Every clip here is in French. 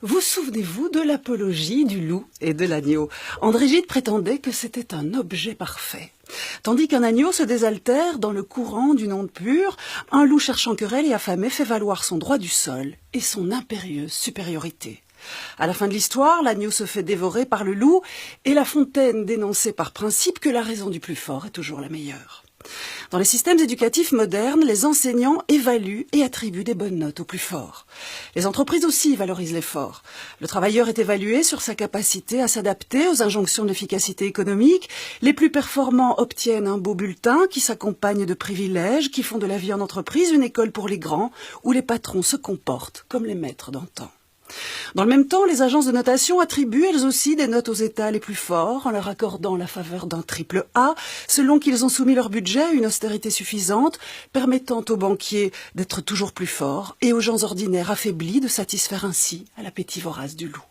Vous souvenez-vous de l'apologie du loup et de l'agneau? André Gide prétendait que c'était un objet parfait. Tandis qu'un agneau se désaltère dans le courant d'une onde pure, un loup cherchant querelle et affamé fait valoir son droit du sol et son impérieuse supériorité. À la fin de l'histoire, l'agneau se fait dévorer par le loup et La Fontaine dénonçait par principe que la raison du plus fort est toujours la meilleure. Dans les systèmes éducatifs modernes, les enseignants évaluent et attribuent des bonnes notes aux plus forts. Les entreprises aussi valorisent l'effort. Le travailleur est évalué sur sa capacité à s'adapter aux injonctions de l'efficacité économique. Les plus performants obtiennent un beau bulletin qui s'accompagne de privilèges qui font de la vie en entreprise une école pour les grands, où les patrons se comportent comme les maîtres d'antan. Dans le même temps, les agences de notation attribuent elles aussi des notes aux États les plus forts en leur accordant la faveur d'un triple A selon qu'ils ont soumis leur budget à une austérité suffisante, permettant aux banquiers d'être toujours plus forts et aux gens ordinaires affaiblis de satisfaire ainsi à l'appétit vorace du loup.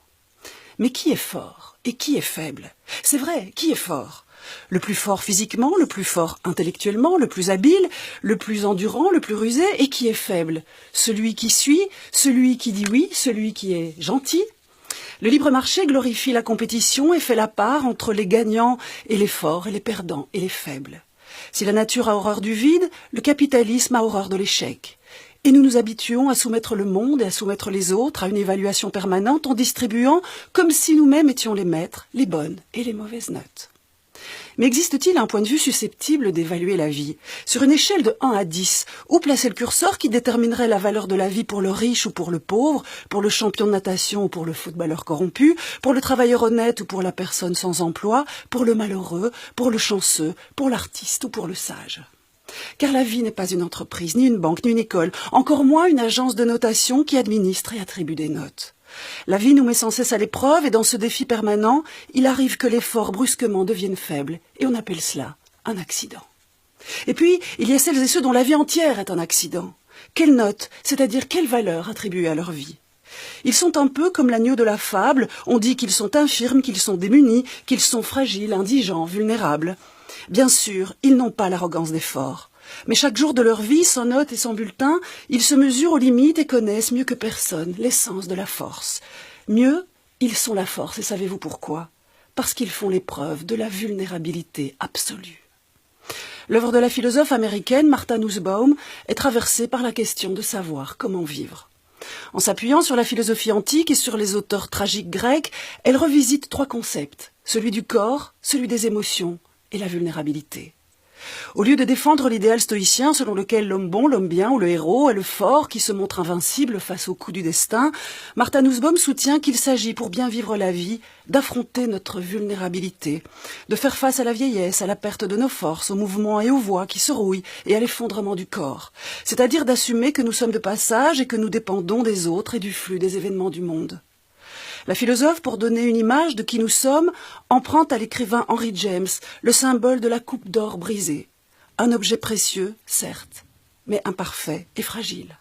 Mais qui est fort et qui est faible? C'est vrai, qui est fort? Le plus fort physiquement, le plus fort intellectuellement, le plus habile, le plus endurant, le plus rusé, et qui est faible? Celui qui suit, celui qui dit oui, celui qui est gentil? Le libre marché glorifie la compétition et fait la part entre les gagnants et les forts, et les perdants et les faibles. Si la nature a horreur du vide, le capitalisme a horreur de l'échec. Et nous nous habituons à soumettre le monde et à soumettre les autres à une évaluation permanente en distribuant comme si nous-mêmes étions les maîtres, les bonnes et les mauvaises notes. Mais existe-t-il un point de vue susceptible d'évaluer la vie? Sur une échelle de 1 à 10, où placer le curseur qui déterminerait la valeur de la vie pour le riche ou pour le pauvre, pour le champion de natation ou pour le footballeur corrompu, pour le travailleur honnête ou pour la personne sans emploi, pour le malheureux, pour le chanceux, pour l'artiste ou pour le sage? Car la vie n'est pas une entreprise, ni une banque, ni une école, encore moins une agence de notation qui administre et attribue des notes. La vie nous met sans cesse à l'épreuve et dans ce défi permanent, il arrive que les forts brusquement deviennent faibles et on appelle cela un accident. Et puis, il y a celles et ceux dont la vie entière est un accident. Quelle note, c'est-à-dire quelle valeur attribuer à leur vie? Ils sont un peu comme l'agneau de la fable, on dit qu'ils sont infirmes, qu'ils sont démunis, qu'ils sont fragiles, indigents, vulnérables. Bien sûr, ils n'ont pas l'arrogance des forts. Mais chaque jour de leur vie, sans notes et sans bulletin, ils se mesurent aux limites et connaissent mieux que personne l'essence de la force. Mieux, ils sont la force, et savez-vous pourquoi? Parce qu'ils font l'épreuve de la vulnérabilité absolue. L'œuvre de la philosophe américaine Martha Nussbaum est traversée par la question de savoir comment vivre. En s'appuyant sur la philosophie antique et sur les auteurs tragiques grecs, elle revisite 3 concepts, celui du corps, celui des émotions et la vulnérabilité. Au lieu de défendre l'idéal stoïcien selon lequel l'homme bon, l'homme bien ou le héros est le fort qui se montre invincible face aux coups du destin, Martha Nussbaum soutient qu'il s'agit, pour bien vivre la vie, d'affronter notre vulnérabilité, de faire face à la vieillesse, à la perte de nos forces, aux mouvements et aux voix qui se rouillent et à l'effondrement du corps, c'est-à-dire d'assumer que nous sommes de passage et que nous dépendons des autres et du flux des événements du monde. La philosophe, pour donner une image de qui nous sommes, emprunte à l'écrivain Henry James le symbole de la coupe d'or brisée. Un objet précieux, certes, mais imparfait et fragile.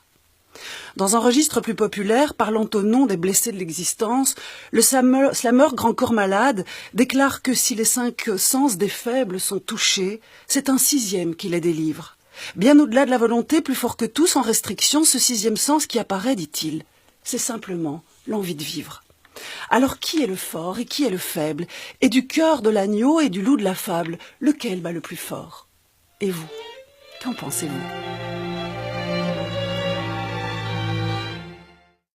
Dans un registre plus populaire, parlant au nom des blessés de l'existence, le slammer Grand Corps Malade déclare que si les 5 sens des faibles sont touchés, c'est un 6e qui les délivre. Bien au-delà de la volonté, plus fort que tout, sans restriction, ce 6e sens qui apparaît, dit-il, c'est simplement l'envie de vivre. Alors qui est le fort et qui est le faible? Et du cœur de l'agneau et du loup de la fable, lequel bat le plus fort? Et vous, qu'en pensez-vous?